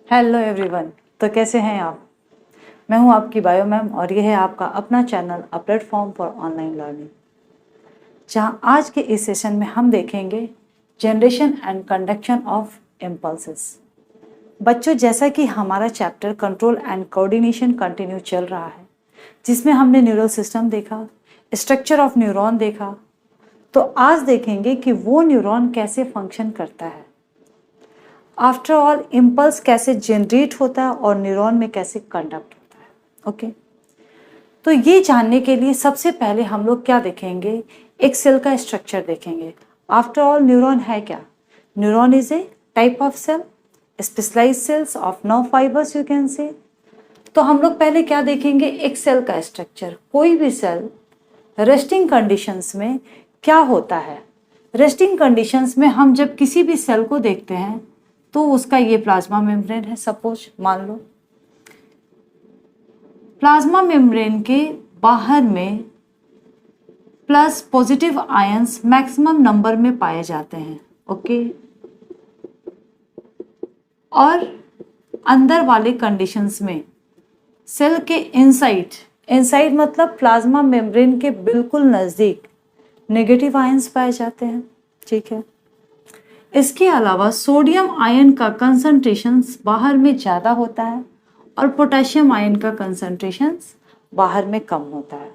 Hello everyone. तो कैसे हैं आप? मैं हूं आपकी बायो मैम और ये है आपका अपना channel a platform for online learning, जहां आज के इस सेशन में हम देखेंगे generation and conduction of impulses. बच्चों, जैसा कि हमारा chapter control and coordination continue चल रहा है, जिसमें हमने न्यूरल सिस्टम देखा, स्ट्रक्चर ऑफ न्यूरॉन देखा, तो आज देखेंगे कि वो न्यूरॉन कैसे फंक्शन करता है। आफ्टर ऑल, इम्पल्स कैसे जनरेट होता है और न्यूरॉन में कैसे कंडक्ट होता है। ओके, तो ये जानने के लिए सबसे पहले हम लोग क्या देखेंगे, एक सेल का स्ट्रक्चर देखेंगे। आफ्टर ऑल, न्यूरॉन है क्या? Neuron is a type of cell, specialized cells of nerve fibres, you can say. तो हम लोग पहले क्या देखेंगे, एक सेल का स्ट्रक्चर। कोई भी सेल रेस्टिंग कंडीशंस में क्या होता है? रेस्टिंग कंडीशंस में हम जब किसी भी सेल को देखते हैं तो उसका ये प्लाज्मा मेम्ब्रेन है। सपोज मान लो प्लाज्मा मेम्ब्रेन के बाहर में plus positive ions maximum number में पाए जाते हैं। ओके, और अंदर वाले कंडीशंस में सेल के इनसाइड मतलब प्लाज्मा मेम्ब्रेन के बिल्कुल नज़दीक नेगेटिव आयंस पाए जाते हैं। ठीक है, इसके अलावा सोडियम आयन का कंसंट्रेशन बाहर में ज़्यादा होता है और पोटेशियम आयन का कंसंट्रेशन बाहर में कम होता है।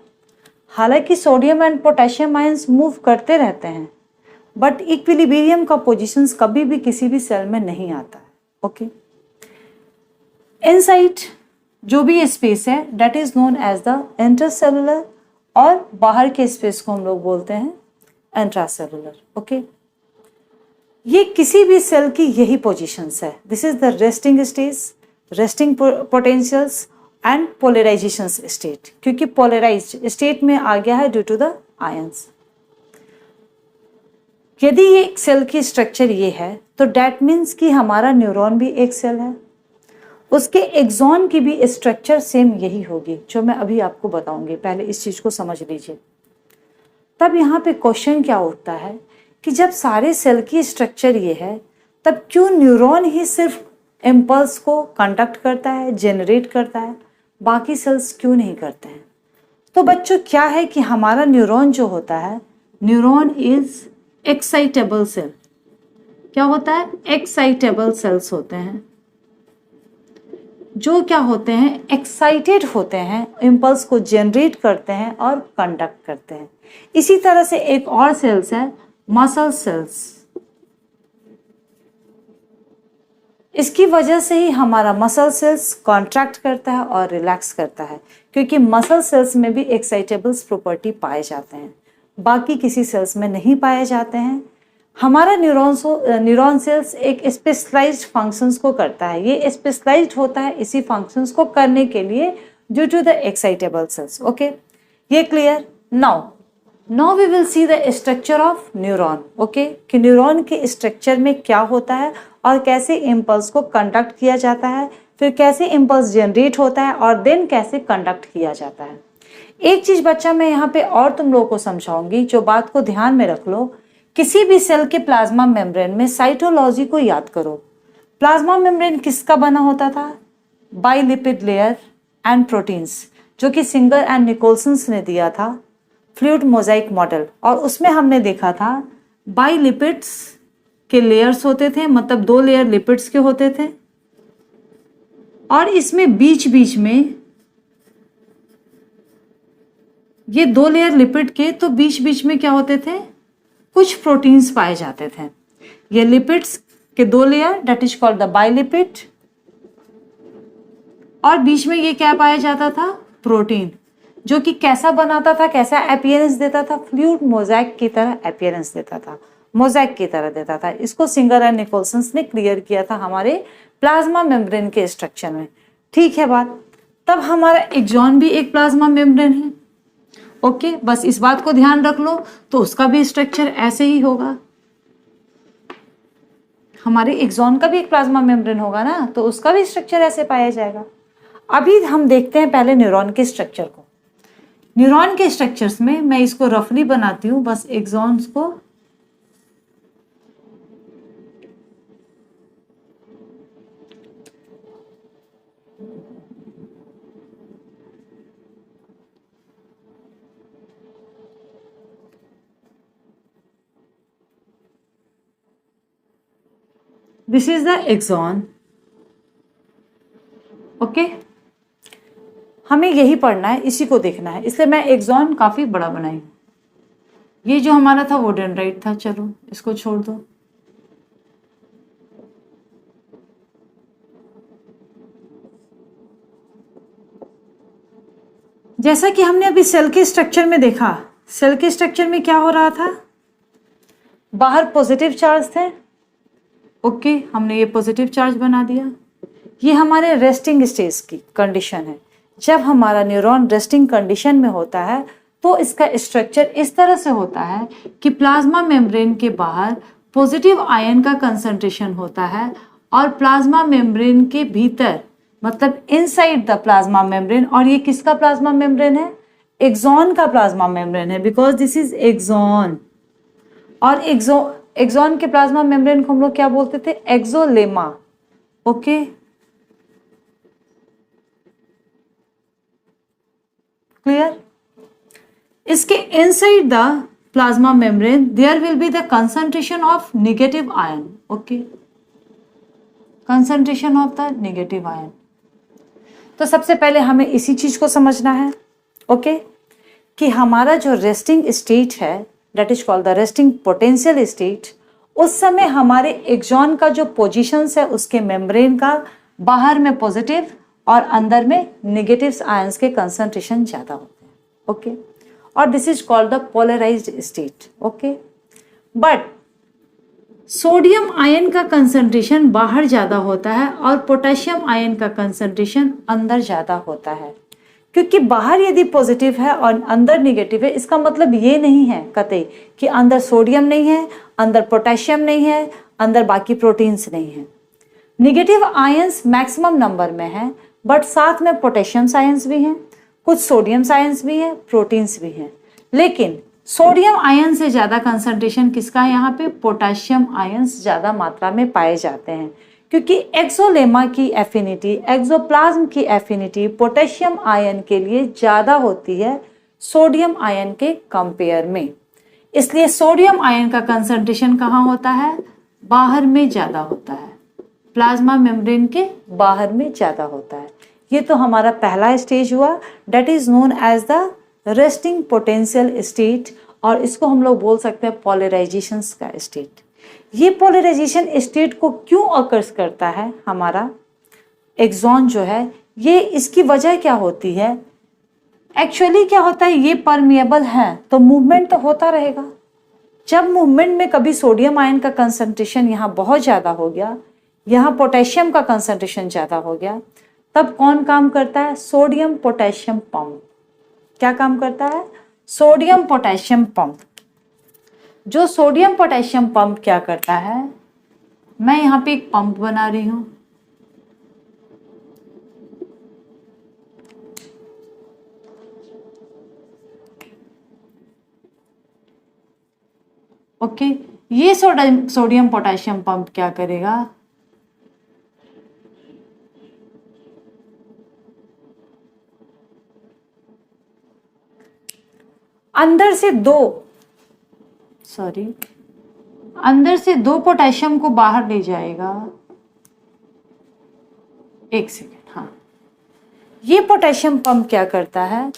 हालांकि sodium and potassium ions move करते रहते हैं, बट इक्विलिब्रियम का पोजीशंस कभी भी किसी भी सेल में नहीं आता है। ओके, इनसाइड जो भी स्पेस है that is known as the intercellular, और बाहर के स्पेस को हम लोग बोलते हैं इंट्रासेलुलर। ओके, ये किसी भी सेल की यही पोजीशंस है। This is the resting stage, resting potentials and polarization state, क्योंकि पोलराइज्ड स्टेट में आ गया है ड्यू टू द आयंस। यदि ये एक सेल की स्ट्रक्चर ये है तो डैट मीन्स कि हमारा न्यूरॉन भी एक सेल है, उसके एक्सॉन की भी स्ट्रक्चर सेम यही होगी जो मैं अभी आपको बताऊंगी। पहले इस चीज को समझ लीजिए। तब यहाँ पे क्वेश्चन क्या उठता है कि जब सारे सेल की स्ट्रक्चर ये है, तब क्यों न्यूरॉन ही सिर्फ इम्पल्स को कंडक्ट करता है, जनरेट करता है, बाकी सेल्स क्यों नहीं करते हैं? तो बच्चों, क्या है कि हमारा न्यूरॉन जो होता है, न्यूरॉन इज एक्साइटेबल सेल। क्या होता है? एक्साइटेबल सेल्स होते हैं, जो क्या होते हैं, एक्साइटेड होते हैं, इम्पल्स को जनरेट करते हैं और कंडक्ट करते हैं। इसी तरह से एक और सेल्स है मसल सेल्स। इसकी वजह से ही हमारा मसल सेल्स कॉन्ट्रैक्ट करता है और रिलैक्स करता है, क्योंकि मसल सेल्स में भी एक्साइटेबल्स प्रॉपर्टी पाए जाते हैं, बाकी किसी सेल्स में नहीं पाए जाते हैं। हमारा न्यूरॉन सेल्स एक स्पेशलाइज्ड फंक्शंस को करता है। ये स्पेशलाइज्ड होता है इसी फंक्शंस को करने के लिए due to the excitable cells. Okay, ये clear? Now we will see the structure of neuron. Okay, कि न्यूरॉन के स्ट्रक्चर में क्या होता है और कैसे इम्पल्स को कंडक्ट किया जाता है, फिर कैसे इम्पल्स जनरेट होता है और देन कैसे कंडक्ट किया जाता है। एक चीज बच्चा मैं यहाँ पे और तुम लोगों को समझाऊंगी, जो बात को ध्यान में रख लो। किसी भी सेल के प्लाज्मा मेम्ब्रेन में साइटोलॉजी को याद करो। प्लाज्मा मेम्ब्रेन किसका बना होता था? बाइलिपिड लेयर एंड प्रोटीन्स, जो कि सिंगर एंड निकोलसन्स ने दिया था फ्लूइड मोजाइक मॉडल, और उसमें हमने देखा था बाइलिपिड्स के लेयर्स होते थे, मतलब 2 लेयर लिपिड्स के होते थे, और इसमें बीच बीच में ये 2 लेयर लिपिड के, तो बीच बीच में क्या होते थे, कुछ प्रोटीन्स पाए जाते थे। ये लिपिड्स के 2 layer that is called the bilipid, और बीच में ये क्या पाया जाता था, प्रोटीन, जो कि कैसा बनाता था, कैसा अपीयरेंस देता था, फ्लूइड मोजाइक की तरह अपीयरेंस देता था, मोजाइक की तरह देता था। इसको सिंगर एंड निकोलसन्स ने क्लियर किया था हमारे प्लाज्मा मेम्ब्रेन के स्ट्रक्चर में। ठीक है बात? तब हमारा एक्सॉन भी एक प्लाज्मा मेम्ब्रेन है। ओके, बस इस बात को ध्यान रख लो, तो उसका भी स्ट्रक्चर ऐसे ही होगा। हमारे एक्सॉन का भी एक प्लाज्मा मेम्ब्रेन होगा ना, तो उसका भी स्ट्रक्चर ऐसे पाया जाएगा। अभी हम देखते हैं पहले न्यूरॉन के स्ट्रक्चर को। न्यूरॉन के स्ट्रक्चर्स में मैं इसको रफली बनाती हूँ, बस एक्सॉन्स को this is the axon. Okay, हमें यही पढ़ना है, इसी को देखना है, इसलिए मैं एक्सॉन काफी बड़ा बनाई हूं। ये जो हमारा था वो डेंड्राइट था, चलो इसको छोड़ दो। जैसा कि हमने अभी सेल के स्ट्रक्चर में देखा, सेल के स्ट्रक्चर में क्या हो रहा था, बाहर पॉजिटिव चार्ज थे। ओके, हमने ये पॉजिटिव चार्ज बना दिया। ये हमारे रेस्टिंग स्टेज की कंडीशन है। जब हमारा न्यूरॉन रेस्टिंग कंडीशन में होता है तो इसका स्ट्रक्चर इस तरह से होता है कि प्लाज्मा मेम्ब्रेन के बाहर पॉजिटिव आयन का कंसंट्रेशन होता है और प्लाज्मा मेम्ब्रेन के भीतर, मतलब इनसाइड द प्लाज्मा मेम्ब्रेन, और ये किसका प्लाज्मा मेम्ब्रेन है, एक्सॉन का प्लाज्मा मेम्ब्रेन है, बिकॉज दिस इज एक्सॉन। और एक्सॉन के प्लाज्मा मेम्ब्रेन को हम लोग क्या बोलते थे, एक्सोलेमा। Okay, clear. इसके inside the plasma membrane there will be the concentration of negative ion. Okay, concentration of the negative ion. तो सबसे पहले हमें इसी चीज को समझना है, ओके, कि हमारा जो रेस्टिंग स्टेट है, that is called the resting potential state, उस समय हमारे एक्सॉन का जो पोजीशंस है उसके मेम्ब्रेन का, बाहर में पॉजिटिव और अंदर में नेगेटिव आयंस के कंसंट्रेशन ज्यादा होते हैं। ओके, और this is called the polarized state. Okay, but sodium ion का कंसंट्रेशन बाहर ज्यादा होता है और पोटेशियम आयन का कंसंट्रेशन अंदर ज्यादा होता है। क्योंकि बाहर यदि पॉजिटिव है और अंदर नेगेटिव है, इसका मतलब ये नहीं है कतई कि अंदर सोडियम नहीं है, अंदर पोटेशियम नहीं है, अंदर बाकी प्रोटीन्स नहीं है। नेगेटिव आयंस मैक्सिमम नंबर में है, बट साथ में पोटेशियम आयंस भी हैं, कुछ सोडियम आयंस भी हैं, प्रोटीन्स भी हैं। लेकिन सोडियम आयन से ज्यादा कंसंट्रेशन किसका है, यहाँ पे पोटेशियम आयंस ज्यादा मात्रा में पाए जाते हैं, क्योंकि एक्सोलेमा की एफिनिटी, एक्सोप्लाज्म की एफिनिटी पोटेशियम आयन के लिए ज्यादा होती है सोडियम आयन के कंपेयर में। इसलिए सोडियम आयन का कंसंट्रेशन कहाँ होता है, बाहर में ज्यादा होता है, प्लाज्मा मेम्ब्रेन के बाहर में ज्यादा होता है। ये तो हमारा पहला स्टेज हुआ, that is known as the resting potential state, और इसको हम लोग बोल सकते हैं पोलराइजेशन का स्टेट। ये पोलराइजेशन स्टेट को क्यों अकर्स करता है हमारा एक्सॉन जो है, ये इसकी वजह क्या होती है, एक्चुअली क्या होता है, ये परमिएबल है तो मूवमेंट तो होता रहेगा। जब मूवमेंट में कभी सोडियम आयन का कंसंट्रेशन यहाँ बहुत ज्यादा हो गया, यहाँ पोटेशियम का कंसंट्रेशन ज्यादा हो गया, तब कौन काम करता है, सोडियम पोटेशियम पंप। क्या काम करता है, सोडियम पोटेशियम पंप। जो सोडियम पोटेशियम पंप क्या करता है, मैं यहां पे एक पंप बना रही हूं, ओके। ये सोडियम पोटेशियम पंप क्या करेगा, अंदर से दो पोटेशियम को बाहर ले जाएगा। एक सेकेंड, हाँ, ये पोटेशियम पंप क्या करता है,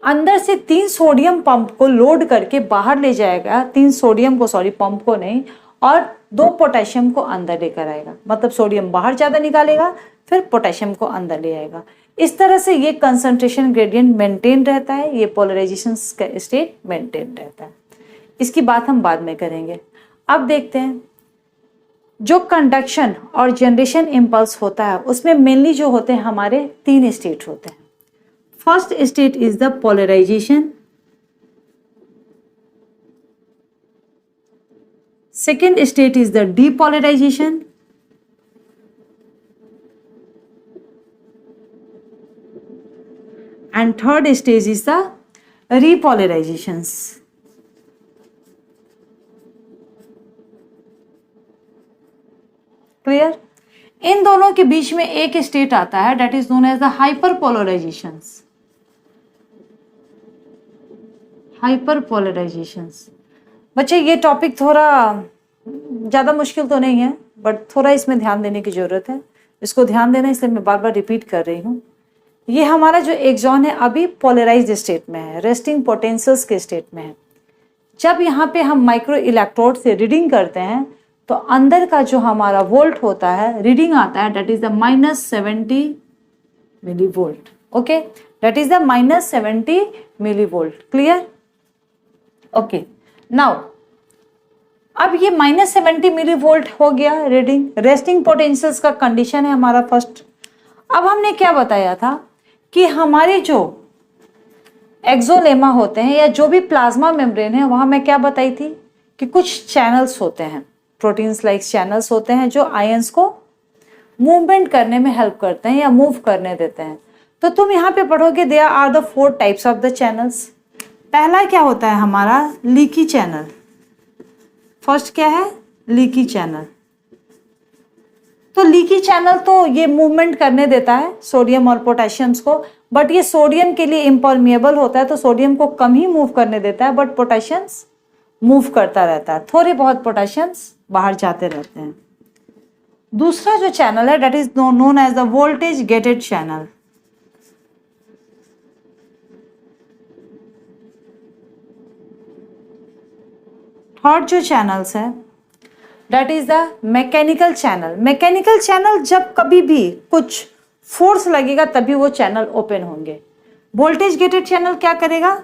अंदर से 3 सोडियम पंप को लोड करके बाहर ले जाएगा, 3 सोडियम को, सॉरी पंप को नहीं, और 2 पोटेशियम को अंदर लेकर आएगा। मतलब सोडियम बाहर ज्यादा निकालेगा, फिर पोटेशियम को अंदर ले आएगा। इस तरह से ये कंसंट्रेशन ग्रेडियंट मेंटेन रहता है, ये पोलराइजेशन का स्टेट मेंटेन रहता है। इसकी बात हम बाद में करेंगे। अब देखते हैं जो कंडक्शन और जनरेशन इम्पल्स होता है उसमें मेनली जो होते हैं हमारे 3 स्टेट होते हैं। First state is the polarization, second state is the depolarization, and third stage is the repolarizations. Clear. इन दोनों के बीच में एक स्टेट आता है, that is known as the hyperpolarizations. हाइपरपोलराइजेशंस। बच्चे ये टॉपिक थोड़ा ज़्यादा मुश्किल तो नहीं है, बट थोड़ा इसमें ध्यान देने की ज़रूरत है। इसको ध्यान देना, इसलिए मैं बार बार रिपीट कर रही हूँ। ये हमारा जो एक्सॉन है अभी पोलराइज्ड स्टेट में है, रेस्टिंग पोटेंशियल्स के स्टेट में है। जब यहाँ पे हम माइक्रो इलेक्ट्रोड से रीडिंग करते हैं तो अंदर का जो हमारा वोल्ट होता है, रीडिंग आता है, that is the -70 milli volt. Okay, that is the -70 milli volt. Clear? Okay, now अब ये -70 मिली वोल्ट हो गया रीडिंग। रेस्टिंग पोटेंशियल्स का कंडीशन है हमारा फर्स्ट। अब हमने क्या बताया था कि हमारे जो एक्सोलेमा होते हैं या जो भी प्लाज्मा मेम्ब्रेन है, वहां मैं क्या बताई थी कि कुछ चैनल्स होते हैं, प्रोटीन्स लाइक चैनल्स होते हैं जो आयंस को मूवमेंट करने में हेल्प करते हैं या मूव करने देते हैं। तो तुम यहाँ पे पढ़ोगे there are the 4 types of the channels. पहला क्या होता है हमारा? Leaky channel. फर्स्ट क्या है? Leaky channel. तो लीकी चैनल तो ये मूवमेंट करने देता है सोडियम और पोटेशियम्स को, बट ये सोडियम के लिए इम्परमिएबल होता है, तो सोडियम को कम ही मूव करने देता है, बट पोटेशियम्स मूव करता रहता है। थोड़े बहुत पोटेशियम्स बाहर जाते रहते हैं। दूसरा जो चैनल है that is known as the voltage gated channel. Third जो चैनल्स है that is the mechanical channel. Mechanical channel जब कभी भी कुछ फोर्स लगेगा तभी वो चैनल ओपन होंगे। वोल्टेज गेटेड चैनल क्या करेगा?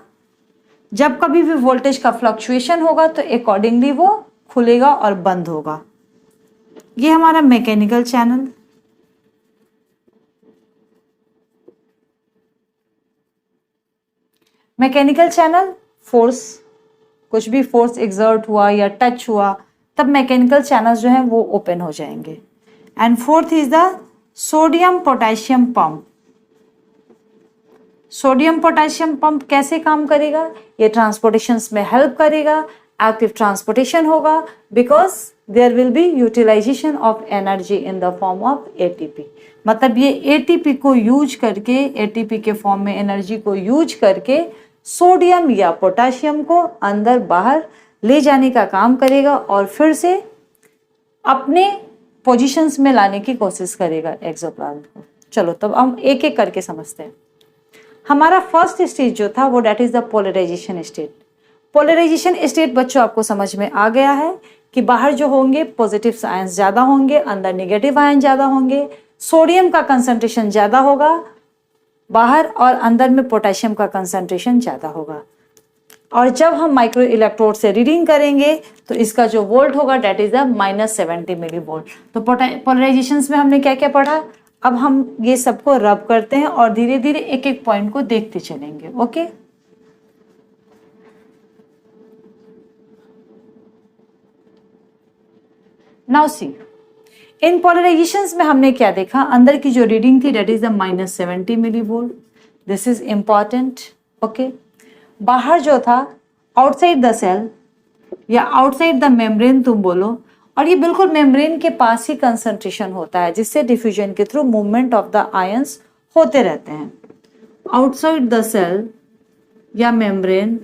जब कभी भी वोल्टेज का फ्लक्चुएशन होगा तो अकॉर्डिंगली वो खुलेगा और बंद होगा। ये हमारा mechanical channel. Mechanical channel force, कुछ भी फोर्स एक्सर्ट हुआ या टच हुआ तब मैकेनिकल चैनल्स जो हैं वो ओपन हो जाएंगे। And fourth is the sodium potassium pump. Sodium potassium pump कैसे काम करेगा? ये ट्रांसपोर्टेशन में हेल्प करेगा, एक्टिव ट्रांसपोर्टेशन होगा, because there will be utilization of energy in the form of ATP. मतलब ये एटीपी को यूज करके, एटीपी के फॉर्म में एनर्जी को यूज करके सोडियम या पोटेशियम को अंदर बाहर ले जाने का काम करेगा और फिर से अपने पोजीशंस में लाने की कोशिश करेगा एक्सोप्लाज्म को। चलो तब हम एक एक करके समझते हैं। हमारा फर्स्ट स्टेज जो था वो that is the polarization state. Polarization state बच्चों आपको समझ में आ गया है कि बाहर जो होंगे पॉजिटिव आयंस ज़्यादा होंगे, अंदर नेगेटिव आयन ज़्यादा होंगे, सोडियम का कंसंट्रेशन ज़्यादा होगा बाहर और अंदर में पोटेशियम का कंसंट्रेशन ज़्यादा होगा। और जब हम माइक्रो इलेक्ट्रोड से रीडिंग करेंगे तो इसका जो वोल्ट होगा that is the -70 milli volt. तो पोलराइजेशंस में हमने क्या क्या पढ़ा? अब हम ये सबको रब करते हैं और धीरे धीरे एक एक पॉइंट को देखते चलेंगे। ओके, नाउ सी इन पोलराइजेशंस में हमने क्या देखा? अंदर की जो रीडिंग थी that is the -70 milli volt. This is important. Okay, बाहर जो था आउटसाइड द सेल या आउटसाइड द मेम्ब्रेन तुम बोलो, और ये बिल्कुल मेम्ब्रेन के पास ही कंसंट्रेशन होता है जिससे डिफ्यूजन के through movement of the ions होते रहते हैं। आउटसाइड द सेल या मेम्ब्रेन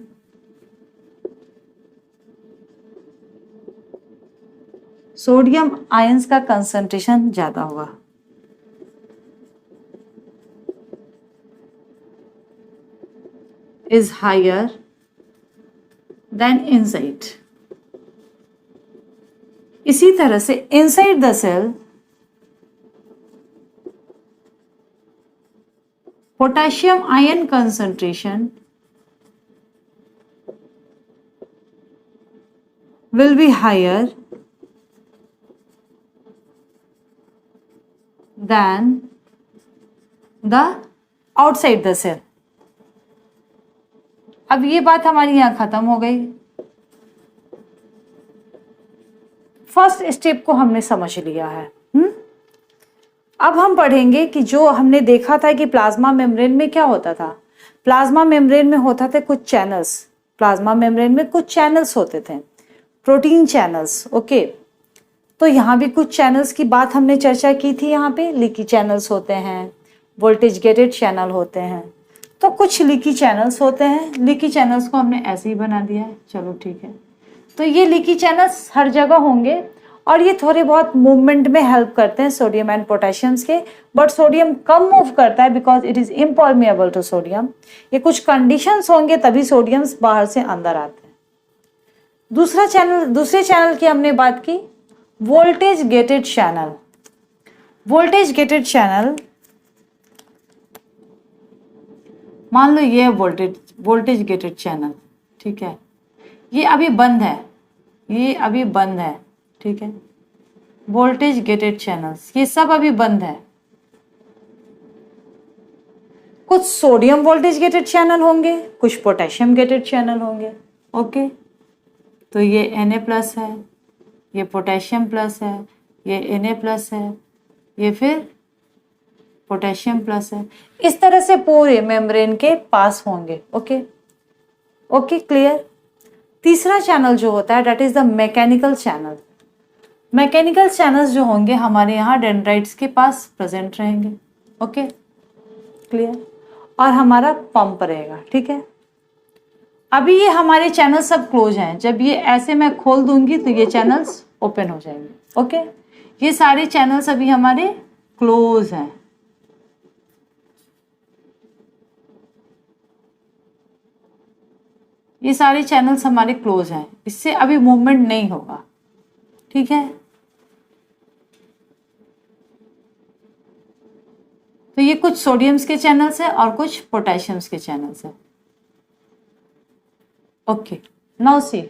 सोडियम आयंस का कंसंट्रेशन ज्यादा होगा। is higher than inside। इसी तरह से inside the cell potassium ion concentration will be higher than the outside the cell। अब ये बात हमारी यहां खत्म हो गई। फर्स्ट स्टेप को हमने समझ लिया है। अब हम पढ़ेंगे कि जो हमने देखा था कि प्लाज्मा मेम्ब्रेन में क्या होता था। प्लाज्मा मेम्ब्रेन में होता थे कुछ चैनल्स। प्लाज्मा मेम्ब्रेन में कुछ चैनल्स होते थे, प्रोटीन चैनल्स। ओके, तो यहाँ भी कुछ चैनल्स की बात हमने चर्चा की थी। यहाँ पे लीकी चैनल्स होते हैं, वोल्टेज गेटेड चैनल होते हैं। तो कुछ लीकी चैनल्स होते हैं। लीकी चैनल्स को हमने ऐसे ही बना दिया है। चलो ठीक है, तो ये लीकी चैनल्स हर जगह होंगे और ये थोड़े बहुत मूवमेंट में हेल्प करते हैं सोडियम एंड पोटेशियम्स के, बट सोडियम कम मूव करता है because it is impermeable to sodium. ये कुछ कंडीशंस होंगे तभी सोडियम्स बाहर से अंदर आते हैं। दूसरे चैनल की हमने बात की, voltage gated channel. Voltage gated channel, मान लो ये वोल्टेज गेटेड चैनल, ठीक है, ये अभी बंद है, ये अभी बंद है, ठीक है, वोल्टेज गेटेड चैनल्स ये सब अभी बंद है। कुछ सोडियम वोल्टेज गेटेड चैनल होंगे, कुछ पोटेशियम गेटेड चैनल होंगे। ओके, तो ये Na+ है, ये पोटेशियम प्लस है, ये Na+ है, ये फिर पोटेशियम प्लस है। इस तरह से पूरे मेम्ब्रेन के पास होंगे। Okay okay, clear. तीसरा चैनल जो होता है that is the mechanical channel. Mechanical channels जो होंगे हमारे यहाँ डेंड्राइट्स के पास प्रेजेंट रहेंगे। Okay, clear. और हमारा पंप रहेगा, ठीक है। अभी ये हमारे चैनल सब क्लोज हैं, जब ये ऐसे मैं खोल दूंगी तो ये चैनल्स ओपन हो जाएंगे। ओके, ये सारे चैनल्स अभी हमारे क्लोज हैं। ये सारे चैनल्स हमारे क्लोज हैं, इससे अभी मूवमेंट नहीं होगा, ठीक है। तो ये कुछ सोडियम्स के चैनल्स हैं और कुछ पोटेशियम्स के चैनल्स हैं। Okay, now see,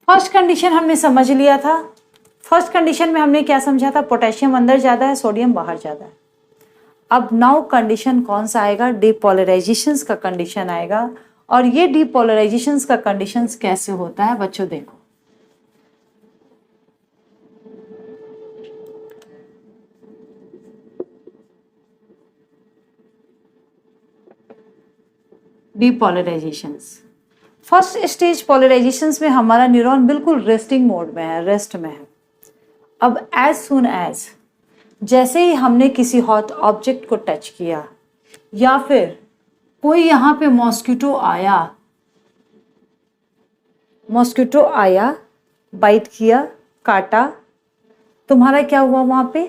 first condition हमने समझ लिया था। फर्स्ट कंडीशन में हमने क्या समझा था, पोटेशियम अंदर ज्यादा है, सोडियम बाहर ज्यादा है। अब नाउ कंडीशन कौन सा आएगा, डिपोलराइजेशंस का कंडीशन आएगा। और ये डिपोलराइजेशंस का कंडीशंस कैसे होता है बच्चों, देखो। डिपोलराइजेशंस, फर्स्ट स्टेज पोलराइजेशंस में हमारा न्यूरॉन बिल्कुल रेस्टिंग मोड में है, रेस्ट में है। अब एज सुन एज जैसे ही हमने किसी हॉट ऑब्जेक्ट को टच किया या फिर कोई यहाँ पे मॉस्किटो आया, बाइट किया, काटा, तुम्हारा क्या हुआ, वहां पे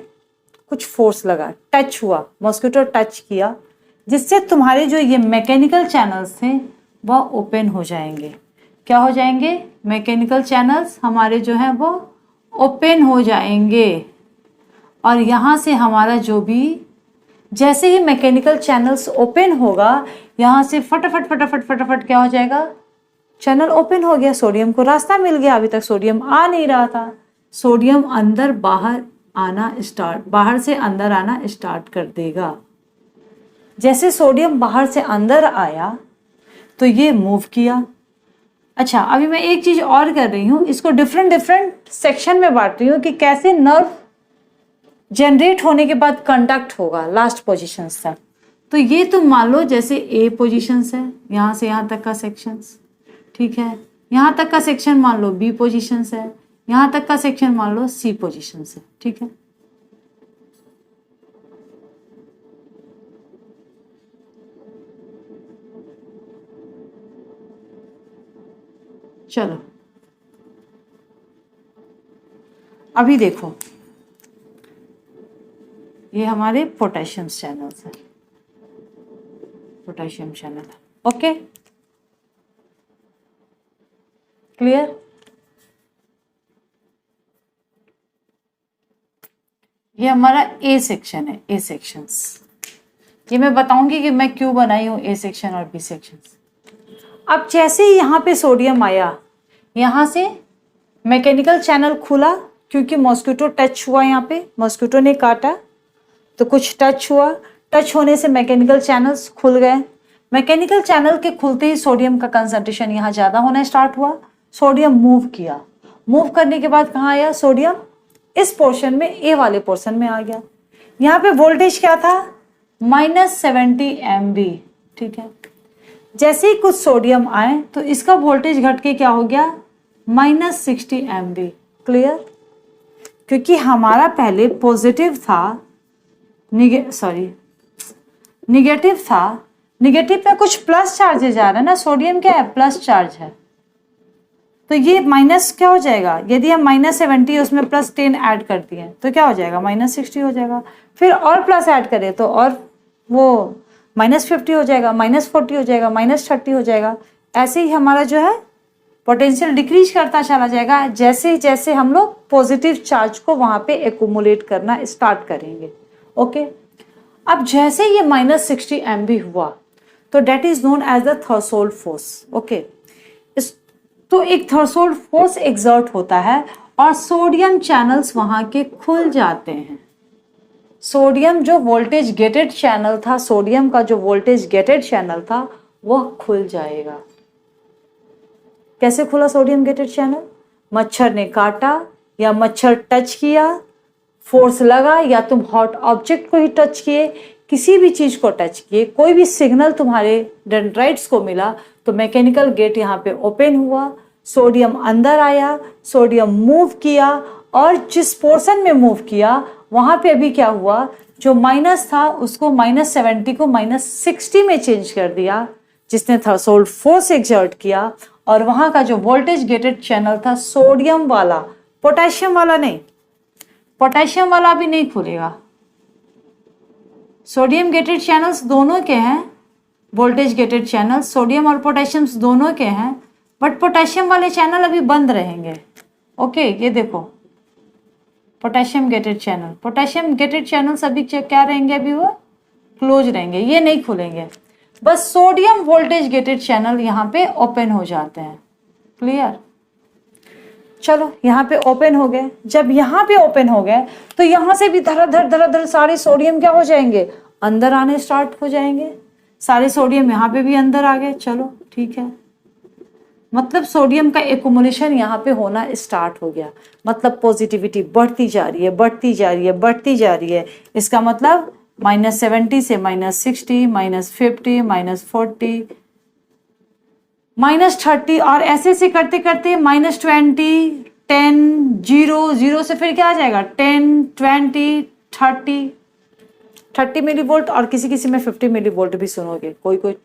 कुछ फोर्स लगा, टच हुआ, मॉस्किटो टच किया, जिससे तुम्हारे जो ये मैकेनिकल चैनल्स थे वह ओपन हो जाएंगे। क्या हो जाएंगे, मैकेनिकल चैनल्स हमारे जो हैं वो ओपन हो जाएंगे। और यहाँ से हमारा जो भी, जैसे ही मैकेनिकल चैनल्स ओपन होगा, यहाँ से फटाफट फटाफट फटाफट क्या हो जाएगा, चैनल ओपन हो गया, सोडियम को रास्ता मिल गया। अभी तक सोडियम आ नहीं रहा था, सोडियम बाहर से अंदर आना स्टार्ट कर देगा। जैसे सोडियम बाहर से अंदर आया तो ये मूव किया। अच्छा, अभी मैं एक चीज और कर रही हूँ, इसको डिफरेंट सेक्शन में बांट रही हूँ कि कैसे नर्व जनरेट होने के बाद कंडक्ट होगा लास्ट पोजीशंस तक। तो ये तुम मान लो जैसे ए पोजीशंस है, यहाँ से यहाँ तक का सेक्शंस, ठीक है। यहाँ तक का सेक्शन मान लो बी पोजीशंस है, यहाँ तक का सेक्शन मान लो सी पोजीशंस है, ठीक है। चलो अभी देखो, ये हमारे पोटेशियम चैनल्स है, पोटेशियम चैनल है। Okay, clear. ये हमारा ए सेक्शन है, ए सेक्शंस। ये मैं बताऊंगी कि मैं क्यों बनाई हूं ए सेक्शन और बी सेक्शंस। अब जैसे ही यहाँ पे सोडियम आया, यहाँ से मैकेनिकल चैनल खुला, क्योंकि मॉस्किटो टच हुआ, यहाँ पे मॉस्किटो ने काटा तो कुछ टच हुआ, टच होने से मैकेनिकल चैनल्स खुल गए। मैकेनिकल चैनल के खुलते ही सोडियम का कंसंट्रेशन यहाँ ज़्यादा होना स्टार्ट हुआ, सोडियम मूव किया। मूव करने के बाद कहाँ आया, सोडियम इस पोर्शन में, ए वाले पोर्शन में आ गया। यहाँ पे वोल्टेज क्या था, -70 MV, ठीक है। जैसे ही कुछ सोडियम आए तो इसका वोल्टेज घट के क्या हो गया, -60 MV, क्लियर। क्योंकि हमारा पहले पॉजिटिव था, निगेटिव था, निगेटिव पे कुछ प्लस चार्जेज आ रहा है ना, सोडियम क्या है, प्लस चार्ज है, तो ये माइनस क्या हो जाएगा, यदि हम -70 उसमें +10 ऐड कर दिए तो क्या हो जाएगा, -60 हो जाएगा। फिर और प्लस ऐड करें तो और वो -50 हो जाएगा, -40 हो जाएगा, -30 हो जाएगा। ऐसे ही हमारा जो है पोटेंशियल डिक्रीज करता चला जाएगा जैसे जैसे हम लोग पॉजिटिव चार्ज को वहां पे एक्यूमुलेट करना स्टार्ट करेंगे। ओके, अब जैसे ये -60 MV हुआ तो that is known as the threshold force. Okay, तो एक थ्रेशोल्ड फोर्स एग्जर्ट होता है और सोडियम चैनल्स वहां के खुल जाते हैं। सोडियम जो वोल्टेज गेटेड चैनल था, सोडियम का जो वोल्टेज गेटेड चैनल था वह खुल जाएगा। कैसे खुला सोडियम गेटेड चैनल, मच्छर ने काटा या मच्छर टच किया, फोर्स लगा, या तुम हॉट ऑब्जेक्ट को ही टच किए, किसी भी चीज को टच किए, कोई भी सिग्नल तुम्हारे डेंड्राइट्स को मिला तो मैकेनिकल गेट यहाँ पे ओपन हुआ, सोडियम अंदर आया, सोडियम मूव किया, और जिस पोर्शन में मूव किया वहां पे अभी क्या हुआ, जो माइनस था उसको -70 को -60 में चेंज कर दिया, जिसने थ्रेशोल्ड फोर्स एक्सर्ट किया, और वहां का जो वोल्टेज गेटेड चैनल था सोडियम वाला, पोटेशियम वाला नहीं, पोटेशियम वाला भी नहीं खुलेगा। सोडियम गेटेड चैनल्स दोनों के हैं, वोल्टेज गेटेड चैनल सोडियम और पोटेशियम दोनों के हैं, बट पोटेशियम वाले चैनल अभी बंद रहेंगे। ओके, ये देखो potassium gated channel, potassium gated channels अभी क्या रहेंगे, अभी वो क्लोज रहेंगे, ये नहीं खुलेंगे। बस सोडियम वोल्टेज गेटेड चैनल यहाँ पे ओपन हो जाते हैं। क्लियर, चलो यहाँ पे ओपन हो गए। जब यहाँ पे ओपन हो गए तो यहाँ से भी धड़ाधड़ सारे सोडियम क्या हो जाएंगे, अंदर आने स्टार्ट हो जाएंगे। सारे सोडियम यहाँ पे भी अंदर आ गए। चलो ठीक है, मतलब सोडियम का एक्यूमुलेशन यहाँ पे होना स्टार्ट हो गया, मतलब पॉजिटिविटी बढ़ती जा रही है, बढ़ती जा रही है, बढ़ती जा रही है। इसका मतलब -70 से -60, -50, -40, -30, और ऐसे ऐसे करते करते -20, 10, 0, 0 से फिर क्या आ जाएगा, 10, 20, 30 मिलीवोल्ट, और किसी किसी में 50 मिलीवोल्ट भी सुनोगे, कोई कोई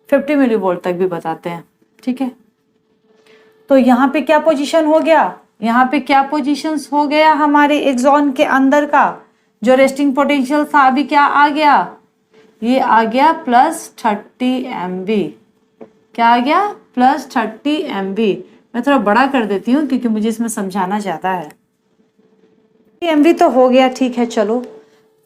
50 मिलीवोल्ट तक भी बताते हैं। ठीक है, तो यहाँ पे क्या पोजीशन हो गया, यहाँ पे क्या पोजीशंस हो गया हमारे एक्सॉन के अंदर का जो रेस्टिंग पोटेंशियल था, अभी क्या आ गया, ये आ गया +30 MV। क्या आ गया, +30 MV। मैं थोड़ा बड़ा कर देती हूँ क्योंकि मुझे इसमें समझाना ज्यादा है। MV तो हो गया, ठीक है। चलो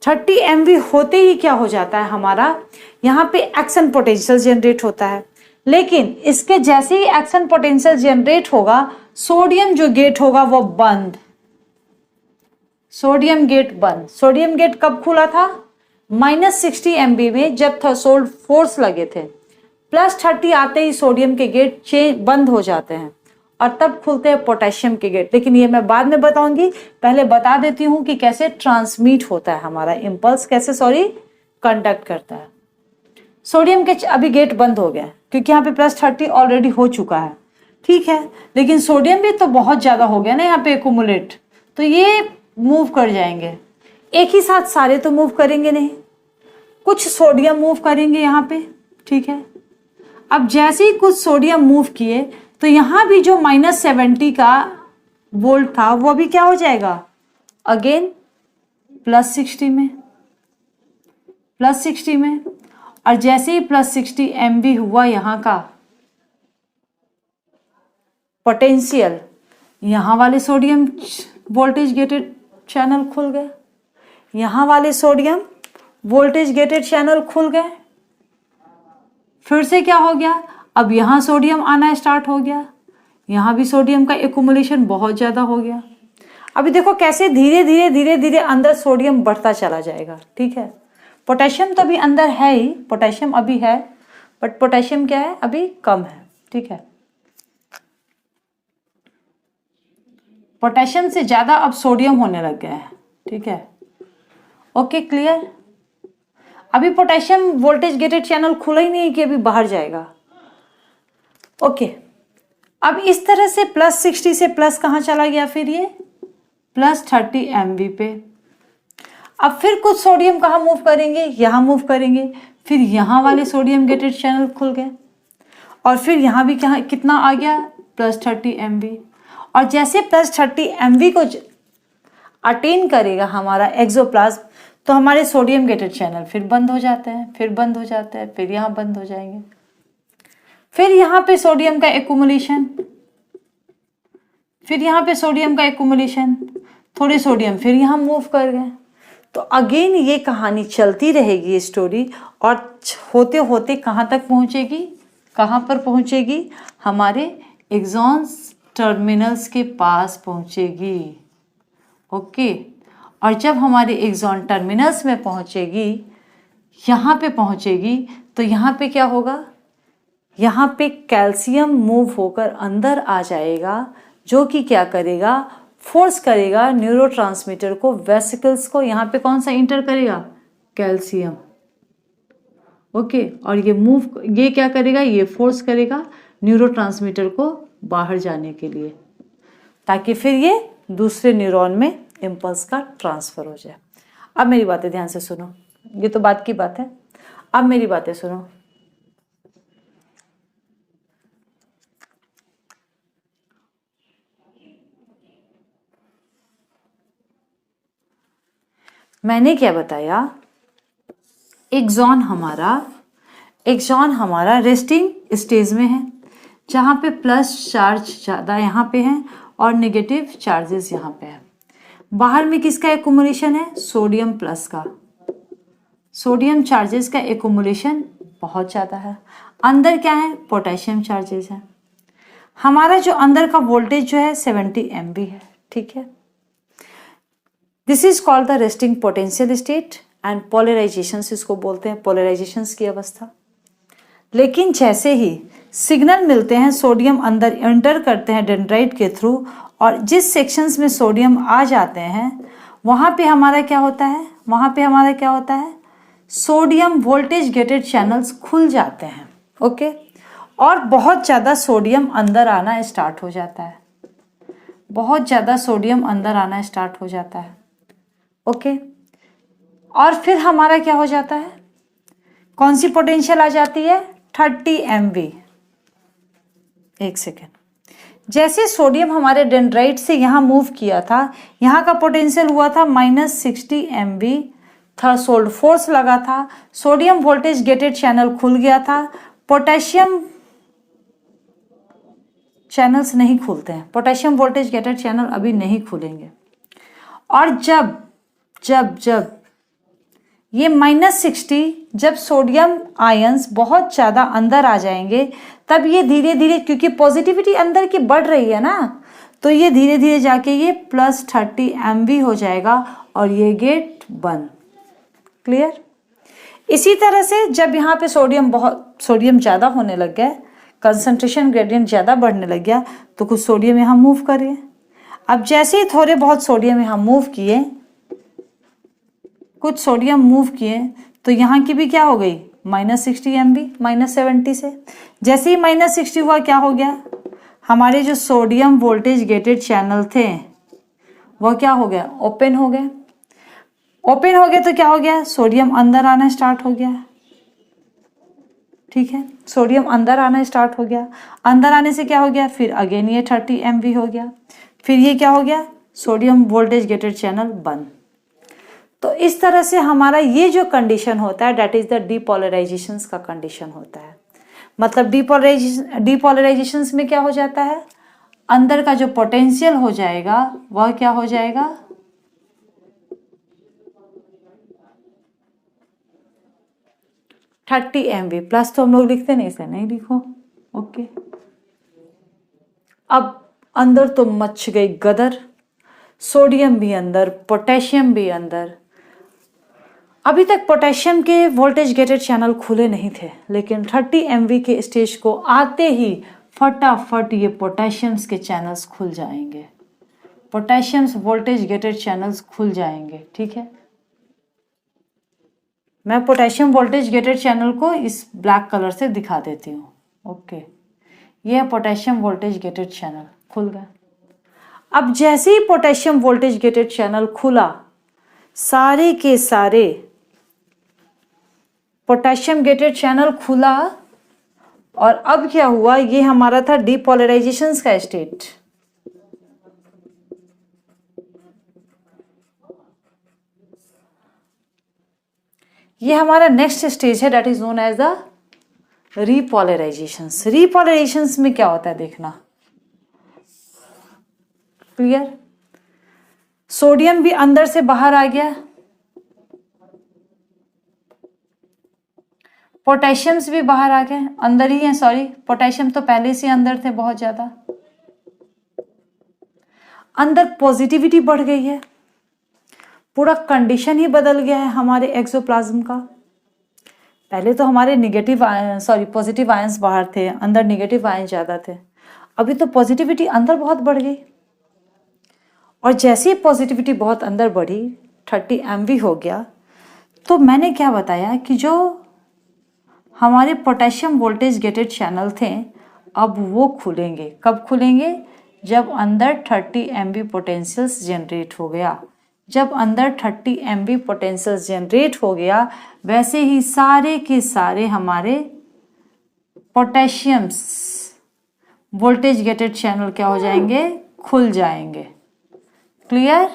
30 MV होते ही क्या हो जाता है हमारा, यहाँ पे एक्शन पोटेंशियल जनरेट होता है। लेकिन इसके जैसे ही एक्शन पोटेंशियल जनरेट होगा, सोडियम जो गेट होगा वो बंद, सोडियम गेट बंद। सोडियम गेट कब खुला था, -60 MV में, जब थ्रेशोल्ड फोर्स लगे थे। +30 आते ही सोडियम के गेट बंद हो जाते हैं और तब खुलते हैं पोटेशियम के गेट। लेकिन ये मैं बाद में बताऊंगी, पहले बता देती हूं कि कैसे ट्रांसमिट होता है हमारा इम्पल्स, कैसे कंडक्ट करता है। सोडियम के अभी गेट बंद हो गया क्योंकि यहाँ पे +30 ऑलरेडी हो चुका है, ठीक है। लेकिन सोडियम भी तो बहुत ज्यादा हो गया ना यहाँ पे एक्यूमुलेट, तो ये मूव कर जाएंगे। एक ही साथ सारे तो मूव करेंगे नहीं, कुछ सोडियम मूव करेंगे यहाँ पे, ठीक है। अब जैसे ही कुछ सोडियम मूव किए तो यहाँ भी जो -70 का वोल्ट था वो भी क्या हो जाएगा, अगेन +60 में। और जैसे ही +60 MV हुआ यहाँ का पोटेंशियल, यहाँ वाले सोडियम वोल्टेज गेटेड चैनल खुल गए, यहाँ वाले सोडियम वोल्टेज गेटेड चैनल खुल गए। फिर से क्या हो गया, अब यहाँ सोडियम आना स्टार्ट हो गया, यहाँ भी सोडियम का एक्यूमुलेशन बहुत ज्यादा हो गया। अभी देखो कैसे धीरे धीरे धीरे धीरे अंदर सोडियम बढ़ता चला जाएगा, ठीक है। पोटेशियम तो अभी अंदर है ही, पोटेशियम अभी है, बट पोटेशियम क्या है, अभी कम है, ठीक है। पोटेशियम से ज्यादा अब सोडियम होने लग गया है, ठीक है। Okay, clear. अभी पोटेशियम वोल्टेज गेटेड चैनल खुला ही नहीं कि अभी बाहर जाएगा। ओके, अब इस तरह से +60 से प्लस कहाँ चला गया, फिर ये +30 MV पे। अब फिर कुछ सोडियम कहाँ मूव करेंगे, यहाँ मूव करेंगे। फिर यहाँ वाले सोडियम गेटेड चैनल खुल गए और फिर यहाँ भी क्या कितना आ गया +30 MV। और जैसे +30 MV को अटेन करेगा हमारा एक्सोप्लाज्म तो हमारे सोडियम गेटेड चैनल फिर बंद हो जाते हैं, फिर बंद हो जाते हैं, फिर यहाँ बंद हो जाएंगे। फिर यहाँ पे सोडियम का एक्युमुलेशन, फिर यहाँ पे सोडियम का एक्युमुलेशन, थोड़े सोडियम फिर यहाँ मूव कर गए। तो अगेन ये कहानी चलती रहेगी ये स्टोरी, और होते होते कहाँ तक पहुँचेगी, कहाँ पर पहुँचेगी, हमारे एक्सॉन्स टर्मिनल्स के पास पहुँचेगी। ओके, और जब हमारे एक्सॉन टर्मिनल्स में पहुँचेगी, यहाँ पे पहुँचेगी, तो यहाँ पे क्या होगा, यहाँ पे कैल्शियम मूव होकर अंदर आ जाएगा, जो कि क्या करेगा, फोर्स करेगा न्यूरोट्रांसमीटर को, वेसिकल्स को, यहाँ पे कौन सा इंटर करेगा, कैल्शियम। ओके, और ये क्या करेगा, ये फोर्स करेगा न्यूरोट्रांसमीटर को बाहर जाने के लिए, ताकि फिर ये दूसरे न्यूरॉन में इम्पल्स का ट्रांसफर हो जाए। अब मेरी बातें ध्यान से सुनो, ये तो बात की बात है, अब मेरी बातें सुनो। मैंने क्या बताया, एक्सॉन हमारा रेस्टिंग स्टेज में है, जहाँ पे प्लस चार्ज ज़्यादा यहाँ पे है और नेगेटिव चार्जेस यहाँ पे है। बाहर में किसका एक्युमुलेशन है, सोडियम प्लस का, सोडियम चार्जेस का एक्युमुलेशन बहुत ज़्यादा है। अंदर क्या है, पोटेशियम चार्जेस है। हमारा जो अंदर का वोल्टेज जो है 70 MV है, ठीक है। This is called the resting potential state and polarizations इसको बोलते हैं, पोलराइजेशंस की अवस्था। लेकिन जैसे ही सिग्नल मिलते हैं, सोडियम अंदर एंटर करते हैं डेंड्राइट के थ्रू, और जिस सेक्शंस में सोडियम आ जाते हैं वहाँ पे हमारा क्या होता है, सोडियम वोल्टेज गेटेड चैनल्स खुल जाते हैं। ओके, और बहुत ज़्यादा सोडियम अंदर आना स्टार्ट हो जाता है, ओके। और फिर हमारा क्या हो जाता है, कौन सी पोटेंशियल आ जाती है, 30 MV। एक सेकेंड, जैसे सोडियम हमारे डेंड्राइट से यहाँ मूव किया था, यहाँ का पोटेंशियल हुआ था -60 MV, थ्रेशोल्ड फोर्स लगा था, सोडियम वोल्टेज गेटेड चैनल खुल गया था, पोटेशियम चैनल्स नहीं खुलते हैं, पोटेशियम वोल्टेज गेटेड चैनल अभी नहीं खुलेंगे। और जब ये -60, जब सोडियम आयंस बहुत ज़्यादा अंदर आ जाएंगे, तब ये धीरे धीरे, क्योंकि पॉजिटिविटी अंदर की बढ़ रही है ना, तो ये धीरे धीरे जाके ये +30 MV हो जाएगा और ये गेट बंद। क्लियर। इसी तरह से जब यहाँ पे सोडियम ज़्यादा होने लग गया, कंसंट्रेशन ग्रेडियंट ज़्यादा बढ़ने लग गया, तो कुछ सोडियम यहाँ मूव करिए। अब जैसे ही थोड़े बहुत सोडियम यहाँ मूव किए, तो यहाँ की भी क्या हो गई, -60 MV, -70 से। जैसे ही -60 हुआ, क्या हो गया, हमारे जो सोडियम वोल्टेज गेटेड चैनल थे वह क्या हो गया, ओपन हो गए। तो क्या हो गया, सोडियम अंदर आना स्टार्ट हो गया, ठीक है। सोडियम अंदर आना स्टार्ट हो गया, अंदर आने से क्या हो गया, फिर अगेन ये 30 MV हो गया, फिर ये क्या हो गया, सोडियम वोल्टेज गेटेड चैनल बंद। तो इस तरह से हमारा ये जो कंडीशन होता है, दैट इज द डीपोलराइजेशन का कंडीशन होता है। मतलब डीपोलराइजेशन में क्या हो जाता है, अंदर का जो पोटेंशियल हो जाएगा वह क्या हो जाएगा, $30 MV प्लस। तो हम लोग लिखते नहीं, इसे नहीं लिखो, ओके। अब अंदर तो मच गई गदर, सोडियम भी अंदर, पोटेशियम भी अंदर। अभी तक पोटेशियम के वोल्टेज गेटेड चैनल खुले नहीं थे, लेकिन 30 MV के स्टेज को आते ही फटाफट ये पोटेशियम्स के चैनल्स खुल जाएंगे, पोटेशियम्स वोल्टेज गेटेड चैनल्स खुल जाएंगे, ठीक है। मैं पोटेशियम वोल्टेज गेटेड चैनल को इस ब्लैक कलर से दिखा देती हूँ, ओके। ये है पोटेशियम वोल्टेज गेटेड चैनल, खुल गया। अब जैसे ही पोटेशियम वोल्टेज गेटेड चैनल खुला, सारे के सारे पोटेशियम गेटेड चैनल खुला और अब क्या हुआ, ये हमारा था डीपोलराइजेशन का स्टेट। ये हमारा नेक्स्ट स्टेज है, that is known as the repolarization. Repolarization में क्या होता है देखना, क्लियर। सोडियम भी अंदर से बाहर आ गया, पोटेशियम्स भी बाहर आ गए, अंदर ही है, सॉरी पोटेशियम तो पहले से अंदर थे बहुत ज्यादा। अंदर पॉजिटिविटी बढ़ गई है, पूरा कंडीशन ही बदल गया है हमारे एक्सोप्लाज्म का। पहले तो हमारे पॉजिटिव आयंस बाहर थे, अंदर नेगेटिव आयंस ज्यादा थे। अभी तो पॉजिटिविटी अंदर बहुत बढ़ गई, और जैसे ही पॉजिटिविटी बहुत अंदर बढ़ी, 30 MV हो गया, तो मैंने क्या बताया कि जो हमारे पोटेशियम वोल्टेज गेटेड चैनल थे अब वो खुलेंगे। कब खुलेंगे? जब अंदर 30 MV पोटेंशियल्स जनरेट हो गया। जब अंदर 30 MV पोटेंशियल्स जनरेट हो गया, वैसे ही सारे के सारे हमारे पोटेशियम्स वोल्टेज गेटेड चैनल क्या हो जाएंगे? खुल जाएंगे। क्लियर?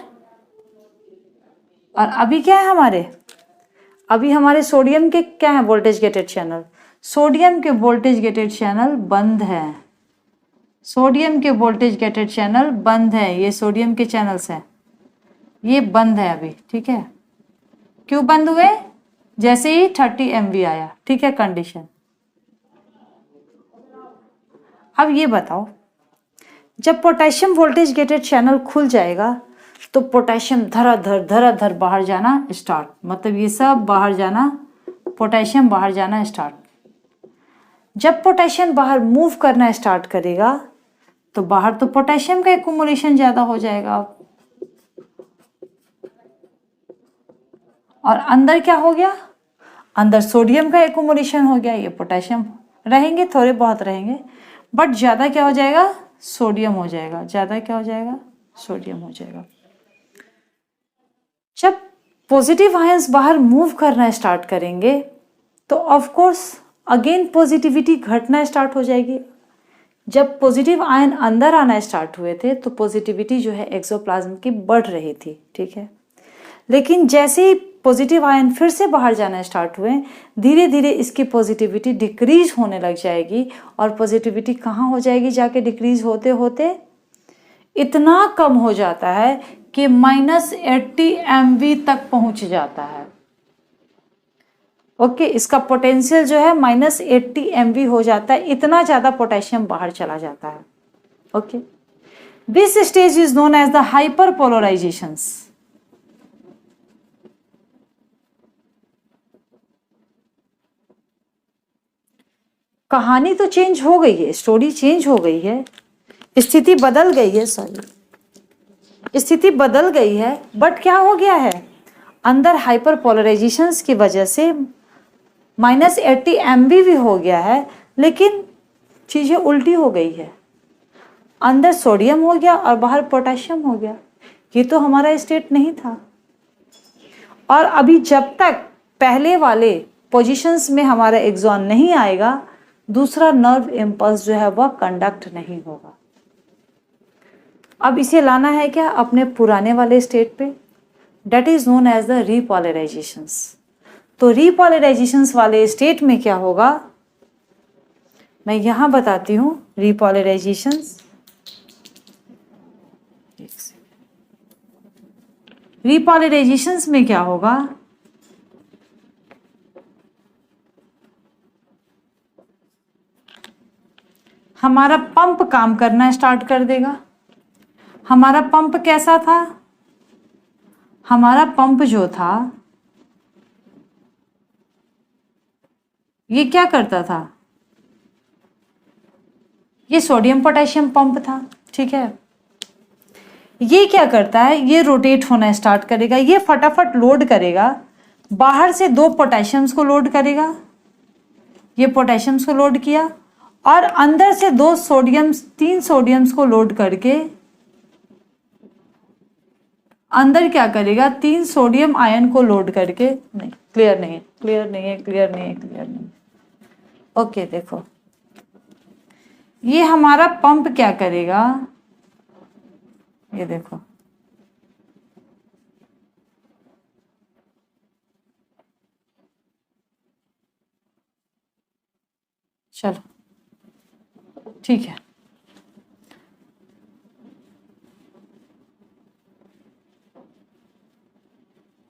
और अभी क्या है हमारे? अभी हमारे सोडियम के क्या है? Voltage gated channel. सोडियम के वोल्टेज गेटेड चैनल बंद है। सोडियम के वोल्टेज गेटेड चैनल बंद है। ये सोडियम के चैनल्स हैं, ये बंद है अभी। ठीक है, क्यों बंद हुए? जैसे ही 30 MV आया। ठीक है, कंडीशन। अब ये बताओ, जब पोटेशियम वोल्टेज गेटेड चैनल खुल जाएगा तो पोटेशियम धराधर बाहर जाना स्टार्ट, मतलब ये सब बाहर जाना, पोटेशियम बाहर जाना स्टार्ट। जब पोटेशियम बाहर मूव करना स्टार्ट करेगा तो बाहर तो पोटेशियम का एक्युमुलेशन ज्यादा हो जाएगा, और अंदर क्या हो गया? अंदर सोडियम का एक्युमुलेशन हो गया। ये पोटेशियम रहेंगे, थोड़े बहुत रहेंगे, बट ज्यादा क्या हो जाएगा? सोडियम हो जाएगा। ज्यादा क्या हो जाएगा? सोडियम हो जाएगा। जब पॉजिटिव आयंस बाहर मूव करना स्टार्ट करेंगे तो ऑफ कोर्स अगेन पॉजिटिविटी घटना स्टार्ट हो जाएगी। जब पॉजिटिव आयन अंदर आना स्टार्ट हुए थे तो पॉजिटिविटी जो है एक्सोप्लाज्म की बढ़ रही थी। ठीक है, लेकिन जैसे ही पॉजिटिव आयन फिर से बाहर जाना स्टार्ट हुए, धीरे धीरे इसकी पॉजिटिविटी डिक्रीज होने लग जाएगी। और पॉजिटिविटी कहाँ हो जाएगी? जाके डिक्रीज होते होते इतना कम हो जाता है कि -80 MV तक पहुंच जाता है। ओके, इसका पोटेंशियल जो है -80 MV हो जाता है, इतना ज्यादा पोटेशियम बाहर चला जाता है। Okay, this stage is known as the hyperpolarizations. कहानी तो चेंज हो गई है, स्टोरी चेंज हो गई है, स्थिति बदल गई है, स्थिति बदल गई है, बट क्या हो गया है? अंदर हाइपरपोलराइजेशंस की वजह से -80 MV भी हो गया है, लेकिन चीजें उल्टी हो गई है। अंदर सोडियम हो गया और बाहर पोटेशियम हो गया। ये तो हमारा स्टेट नहीं था। और अभी जब तक पहले वाले पोजीशंस में हमारा एक्सॉन नहीं आएगा, दूसरा नर्व इम्पल्स जो है वह कंडक्ट नहीं होगा। अब इसे लाना है क्या? अपने पुराने वाले स्टेट पे। That is known as the repolarizations. तो रीपोलराइजेशंस वाले स्टेट में क्या होगा, मैं यहां बताती हूं। रीपोलराइजेशंस, रीपोलराइजेशंस में क्या होगा? हमारा पंप काम करना स्टार्ट कर देगा। हमारा पंप कैसा था? हमारा पंप जो था ये क्या करता था? ये सोडियम पोटेशियम पंप था। ठीक है, ये क्या करता है? ये रोटेट होना स्टार्ट करेगा, ये फटाफट लोड करेगा। बाहर से 2 पोटेशियम्स को लोड करेगा, ये पोटेशियम्स को लोड किया, और अंदर से 3 सोडियम्स को लोड करके अंदर क्या करेगा? 3 सोडियम आयन को लोड करके, नहीं क्लियर नहीं है, क्लियर नहीं है, क्लियर नहीं है, क्लियर नहीं है। ओके देखो, ये हमारा पंप क्या करेगा, ये देखो, चलो ठीक है।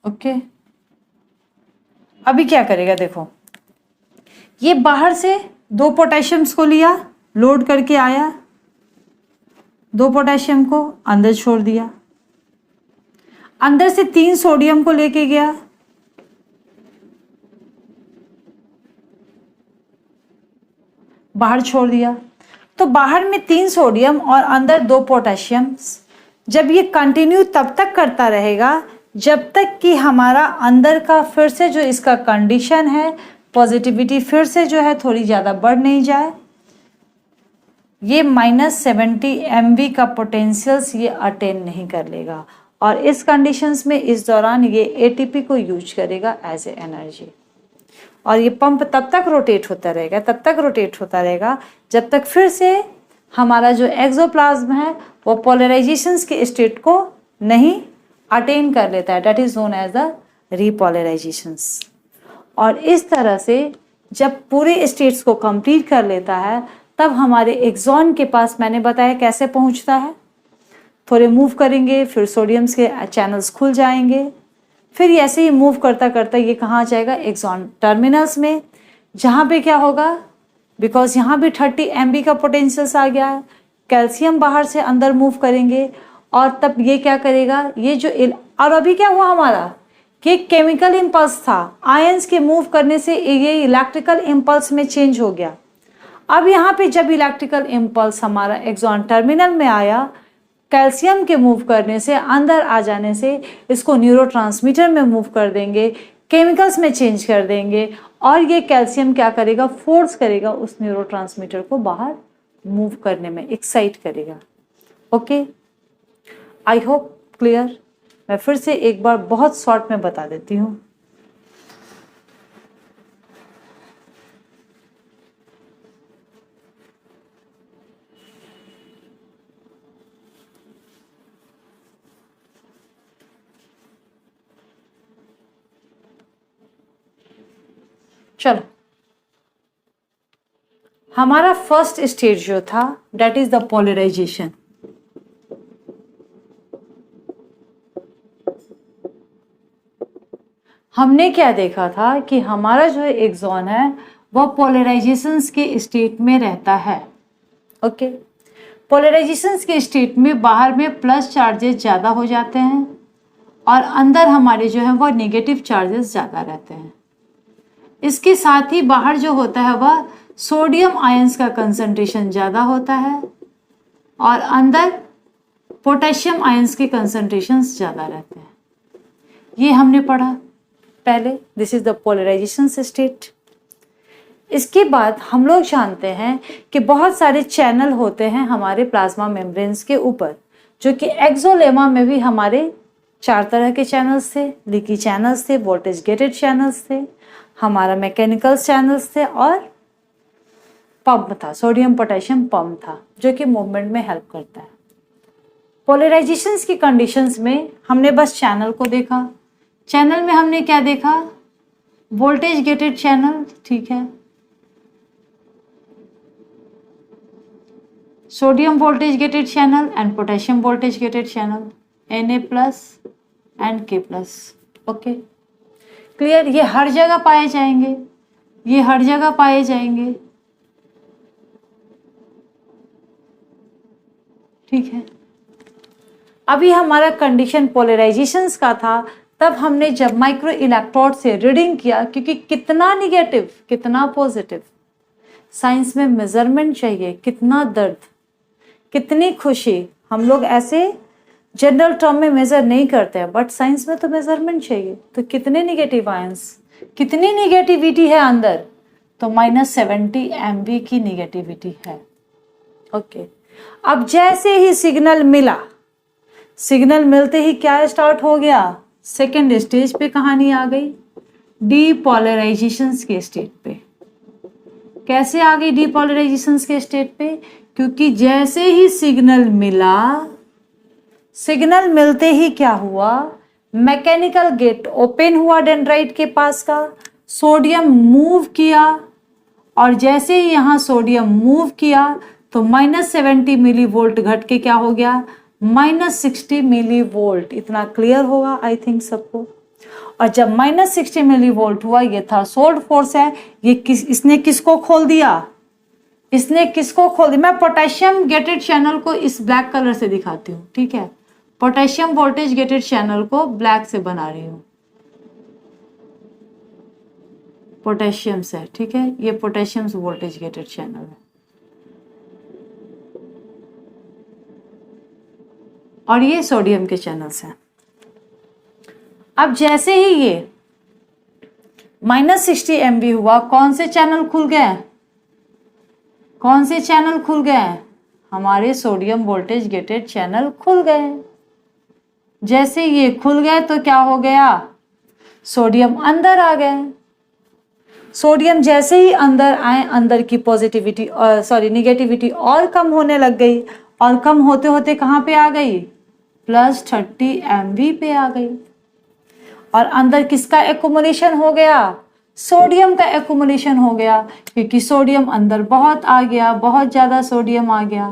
ओके, अभी क्या करेगा देखो, ये बाहर से 2 पोटेशियम्स को लिया, लोड करके आया, 2 पोटेशियम को अंदर छोड़ दिया, अंदर से 3 सोडियम को लेके गया, बाहर छोड़ दिया। तो बाहर में 3 सोडियम और अंदर 2 पोटेशियम्स, जब ये कंटिन्यू तब तक करता रहेगा जब तक कि हमारा अंदर का फिर से जो इसका कंडीशन है, पॉजिटिविटी फिर से जो है थोड़ी ज़्यादा बढ़ नहीं जाए। ये -70 MV का पोटेंशियल्स ये अटेन नहीं कर लेगा, और इस कंडीशंस में इस दौरान ये ATP को यूज करेगा एज ए एनर्जी, और ये पंप तब तक रोटेट होता रहेगा, तब तक रोटेट होता रहेगा जब तक फिर से हमारा जो एक्सोप्लाज्म है वो पोलराइजेशंस के स्टेट को नहीं अटेन कर लेता है, that is known as the repolarizations. और इस तरह से जब पूरे स्टेट्स को कंप्लीट कर लेता है तब हमारे एक्सॉन के पास, मैंने बताया कैसे पहुंचता है, थोड़े मूव करेंगे फिर सोडियम्स के चैनल्स खुल जाएंगे, फिर ऐसे ही मूव करता करता ये कहाँ जाएगा, एक्सॉन टर्मिनल्स में, जहाँ पे क्या होगा, बिकॉज यहाँ भी 30 MV का पोटेंशियल्स आ गया है, कैल्शियम बाहर से अंदर मूव करेंगे, और तब ये क्या करेगा, ये जो और अभी क्या हुआ हमारा, कि केमिकल इम्पल्स था, आयंस के मूव करने से ये इलेक्ट्रिकल इम्पल्स में चेंज हो गया। अब यहाँ पे जब इलेक्ट्रिकल इम्पल्स हमारा एक्सॉन टर्मिनल में आया, कैल्शियम के मूव करने से, अंदर आ जाने से इसको न्यूरोट्रांसमीटर में मूव कर देंगे, केमिकल्स में चेंज कर देंगे, और ये कैल्शियम क्या करेगा, फोर्स करेगा उस न्यूरोट्रांसमीटर को बाहर मूव करने में, एक्साइट करेगा। Okay, I hope clear. मैं फिर से एक बार बहुत शॉर्ट में बता देती हूँ। चलो, हमारा फर्स्ट स्टेज जो था दैट इज द पोलराइजेशन। हमने क्या देखा था कि हमारा जो एक्सॉन है वह पोलराइजेशंस के स्टेट में रहता है। ओके, पोलराइजेशंस के स्टेट में बाहर में प्लस चार्जेस ज़्यादा हो जाते हैं और अंदर हमारे जो है वह नेगेटिव चार्जेस ज़्यादा रहते हैं। इसके साथ ही बाहर जो होता है वह सोडियम आयंस का कंसंट्रेशन ज़्यादा होता है और अंदर पोटेशियम आयंस के कंसंट्रेशन ज़्यादा रहते हैं। ये हमने पढ़ा पहले, this is the polarization state. इसके बाद हम लोग जानते हैं कि बहुत सारे चैनल होते हैं हमारे प्लाज्मा मेम्ब्रेन्स के ऊपर, जो कि एक्सोलेमा में भी हमारे 4 तरह के चैनल्स थे, लीकी चैनल्स थे, वोल्टेज गेटेड चैनल्स थे, हमारा मैकेनिकल चैनल्स थे और पंप था, सोडियम पोटेशियम पंप था, जो कि मूवमेंट में हेल्प करता है। पोलराइजेशंस की कंडीशंस में हमने बस चैनल को देखा। चैनल में हमने क्या देखा, वोल्टेज गेटेड चैनल, ठीक है, sodium voltage gated channel and potassium voltage gated channel, Na+ and K+। Okay, clear. ये हर जगह पाए जाएंगे, ये हर जगह पाए जाएंगे, ठीक है। अभी हमारा कंडीशन पोलराइजेशंस का था, तब हमने जब माइक्रो इलेक्ट्रोड से रीडिंग किया, क्योंकि कितना निगेटिव कितना पॉजिटिव, साइंस में मेजरमेंट चाहिए, कितना दर्द कितनी खुशी, हम लोग ऐसे जनरल टर्म में मेजर नहीं करते हैं, बट साइंस में तो मेजरमेंट चाहिए। तो कितने निगेटिव आयंस, कितनी निगेटिविटी है अंदर, तो -70 MV की निगेटिविटी है। ओके, अब जैसे ही सिग्नल मिला, सिग्नल मिलते ही क्या स्टार्ट हो गया, सेकेंड स्टेज पे कहानी आ गई, डीपोलराइजेशन के स्टेट पे। कैसे आ गई डीपोलराइजेशन के स्टेट पे? क्योंकि जैसे ही सिग्नल मिला, सिग्नल मिलते ही क्या हुआ, मैकेनिकल गेट ओपन हुआ डेंड्राइट के पास का, सोडियम मूव किया, और जैसे ही यहां सोडियम मूव किया तो -70 मिली वोल्ट घट के क्या हो गया, -60 मिली वोल्ट। इतना क्लियर होगा आई थिंक सबको। और जब -60 मिली वोल्ट हुआ, ये थ्रेशोल्ड फोर्स है, इसने किसको खोल दिया, इसने किसको खोल दिया। मैं पोटेशियम गेटेड चैनल को इस ब्लैक कलर से दिखाती हूँ, ठीक है। पोटेशियम वोल्टेज गेटेड चैनल को ब्लैक से बना रही हूँ, पोटेशियम से, ठीक है। ये पोटेशियम वोल्टेज गेटेड चैनल है, और ये सोडियम के चैनल्स हैं। अब जैसे ही ये -60 MV हुआ, कौन से चैनल खुल गए, कौन से चैनल खुल गए, हमारे सोडियम वोल्टेज गेटेड चैनल खुल गए। जैसे ये खुल गए तो क्या हो गया, सोडियम अंदर आ गए। सोडियम जैसे ही अंदर आए, अंदर की पॉजिटिविटी निगेटिविटी और कम होने लग गई, और कम होते होते कहाँ पे आ गई, +30 MV पे आ गई। और अंदर किसका एक्युमुलेशन हो गया, सोडियम का एक्युमुलेशन हो गया, क्योंकि सोडियम अंदर बहुत आ गया, बहुत ज्यादा सोडियम आ गया।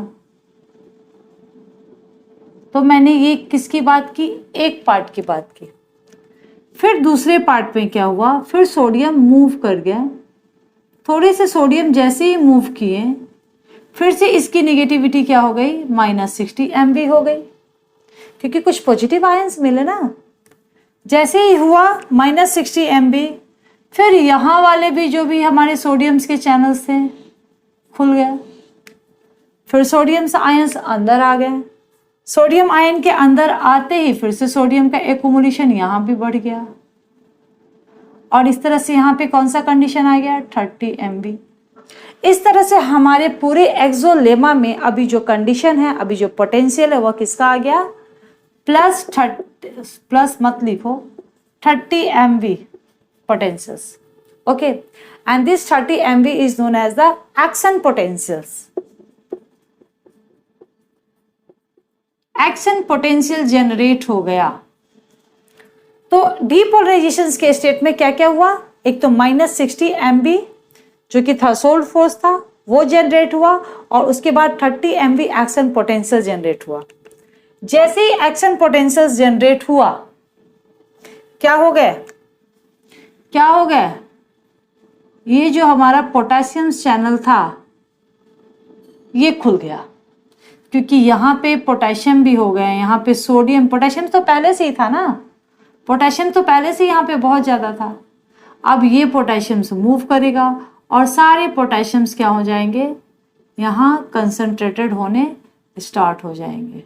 तो मैंने ये किसकी बात की, एक पार्ट की बात की। फिर दूसरे पार्ट में क्या हुआ, फिर सोडियम मूव कर गया, थोड़े से सोडियम जैसे ही मूव किए, फिर से इसकी नेगेटिविटी क्या हो गई, -60 MV हो गई, क्योंकि कुछ पॉजिटिव आयंस मिले ना। जैसे ही हुआ -60 MV, फिर यहां वाले भी जो भी हमारे सोडियम्स के चैनल्स थे खुल गए, फिर सोडियम आयंस अंदर आ गए। सोडियम आयन के अंदर आते ही फिर से सोडियम का एक्युमुलेशन यहाँ भी बढ़ गया, और इस तरह से यहाँ पे कौन सा कंडीशन आ गया, 30 MV। इस तरह से हमारे पूरे एक्सोलेमा में अभी जो कंडीशन है, अभी जो पोटेंशियल है, वह किसका आ गया, प्लस मत लिखो, 30 MV potentials, okay, and this 30 MV is known as the action potentials। Action potential generate हो गया। तो डीपोलराइजेशन के स्टेट में क्या क्या हुआ, एक तो -60 MV जो कि थ्रेशोल्ड फोर्स था वो जनरेट हुआ, और उसके बाद 30 MV एक्शन पोटेंशियल जनरेट हुआ। जैसे ही एक्शन पोटेंशियल जनरेट हुआ, क्या हो गए, क्या हो गए, ये जो हमारा पोटेशियम चैनल था ये खुल गया, क्योंकि यहाँ पे पोटेशियम भी हो गए, यहाँ पे सोडियम, पोटेशियम तो पहले से ही था ना, पोटेशियम तो पहले से यहाँ पे बहुत ज़्यादा था। अब ये पोटेशियम से मूव करेगा, और सारे पोटेशियम्स क्या हो जाएंगे, यहाँ कंसंट्रेटेड होने स्टार्ट हो जाएंगे।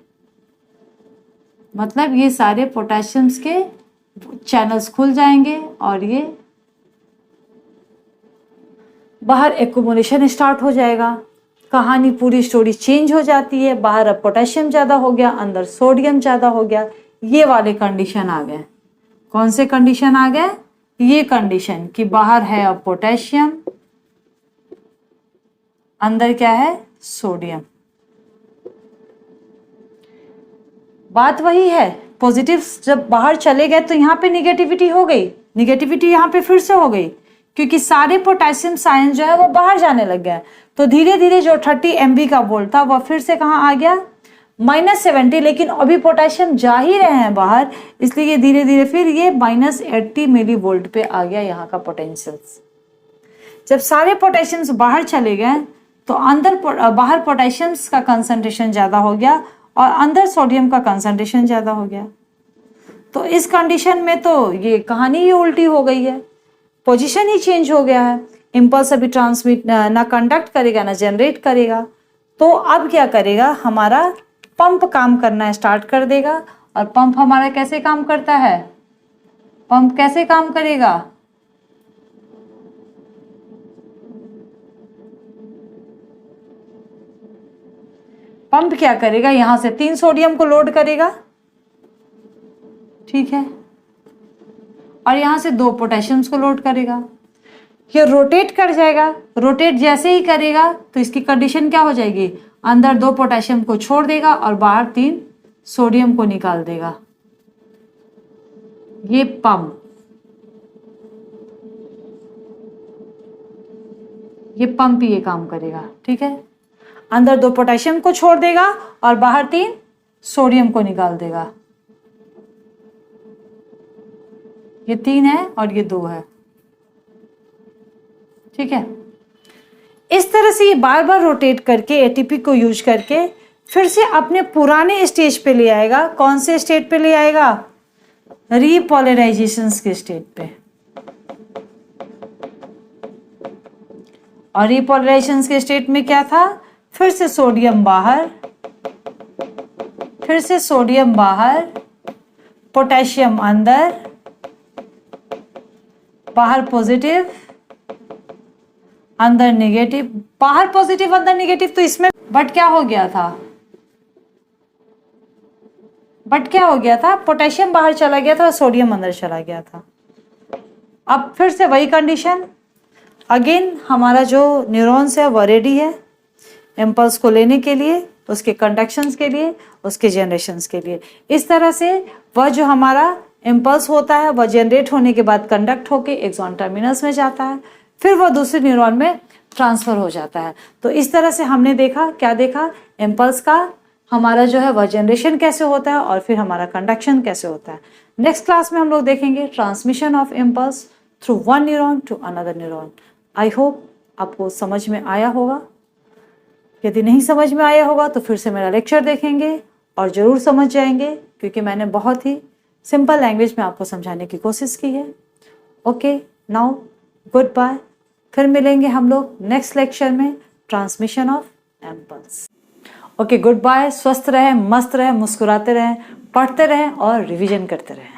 मतलब ये सारे पोटेशियम्स के चैनल्स खुल जाएंगे, और ये बाहर एक्युमुलेशन स्टार्ट हो जाएगा। कहानी पूरी स्टोरी चेंज हो जाती है, बाहर अब पोटेशियम ज़्यादा हो गया, अंदर सोडियम ज़्यादा हो गया। ये वाले कंडीशन आ गए। कौन से कंडीशन आ गए, ये कंडीशन कि बाहर है अब पोटेशियम, अंदर क्या है, सोडियम। बात वही है, पॉजिटिव्स जब बाहर चले गए तो यहाँ पे निगेटिविटी हो गई, निगेटिविटी यहाँ पे फिर से हो गई, क्योंकि सारे पोटेशियम आयन जो है वो बाहर जाने लग गए। तो धीरे धीरे जो 30 MV का वोल्ट था वह फिर से कहाँ आ गया, -70। लेकिन अभी पोटेशियम जा ही रहे हैं बाहर, इसलिए धीरे धीरे फिर ये -80 मिली वोल्ट पे आ गया यहाँ का पोटेंशियल। जब सारे पोटेशियम्स बाहर चले गए तो बाहर पोटेशियम्स का कंसंट्रेशन ज़्यादा हो गया, और अंदर सोडियम का कंसंट्रेशन ज़्यादा हो गया। तो इस कंडीशन में तो ये कहानी ही उल्टी हो गई है, पोजीशन ही चेंज हो गया है। इम्पल्स अभी ट्रांसमिट ना कंडक्ट करेगा ना जनरेट करेगा। तो अब क्या करेगा, हमारा पंप काम करना स्टार्ट कर देगा। और पंप हमारा कैसे काम करता है, पंप कैसे काम करेगा, पंप क्या करेगा, यहां से 3 सोडियम को लोड करेगा, ठीक है, और यहाँ से 2 पोटेशियम्स को लोड करेगा। ये रोटेट कर जाएगा, रोटेट जैसे ही करेगा तो इसकी कंडीशन क्या हो जाएगी, अंदर 2 पोटेशियम को छोड़ देगा और बाहर 3 सोडियम को निकाल देगा। ये पंप, ये पंप ये काम करेगा, ठीक है। अंदर 2 पोटेशियम को छोड़ देगा और बाहर 3 सोडियम को निकाल देगा। ये 3 है और ये 2 है, ठीक है। इस तरह से ये बार बार रोटेट करके एटीपी को यूज करके फिर से अपने पुराने स्टेज पे ले आएगा। कौन से स्टेट पे ले आएगा, रीपोलराइजेशन के स्टेट पे। और रीपोलराइजेशन के स्टेट में क्या था, फिर से सोडियम बाहर, फिर से सोडियम बाहर, पोटेशियम अंदर, बाहर पॉजिटिव अंदर नेगेटिव, बाहर पॉजिटिव अंदर नेगेटिव। तो इसमें बट क्या हो गया था, बट क्या हो गया था, पोटेशियम बाहर चला गया था, सोडियम अंदर चला गया था। अब फिर से वही कंडीशन, अगेन हमारा जो न्यूरॉन्स है वह रेडी है इम्पल्स को लेने के लिए, उसके कंडक्शंस के लिए, उसके जनरेशंस के लिए। इस तरह से वह जो हमारा इम्पल्स होता है वह जनरेट होने के बाद कंडक्ट होके एक्सॉन टर्मिनल्स में जाता है, फिर वह दूसरे न्यूरॉन में ट्रांसफर हो जाता है। तो इस तरह से हमने देखा, क्या देखा, इम्पल्स का हमारा जो है वह जनरेशन कैसे होता है और फिर हमारा कंडक्शन कैसे होता है। नेक्स्ट क्लास में हम लोग देखेंगे transmission of impulse through one neuron to another neuron. I hope आपको समझ में आया होगा। यदि नहीं समझ में आया होगा तो फिर से मेरा लेक्चर देखेंगे और ज़रूर समझ जाएंगे, क्योंकि मैंने बहुत ही सिंपल लैंग्वेज में आपको समझाने की कोशिश की है। Okay, now goodbye. फिर मिलेंगे हम लोग नेक्स्ट लेक्चर में, transmission of impulse. Okay, goodbye. स्वस्थ रहें, मस्त रहें, मुस्कुराते रहें, पढ़ते रहें और रिवीजन करते रहें।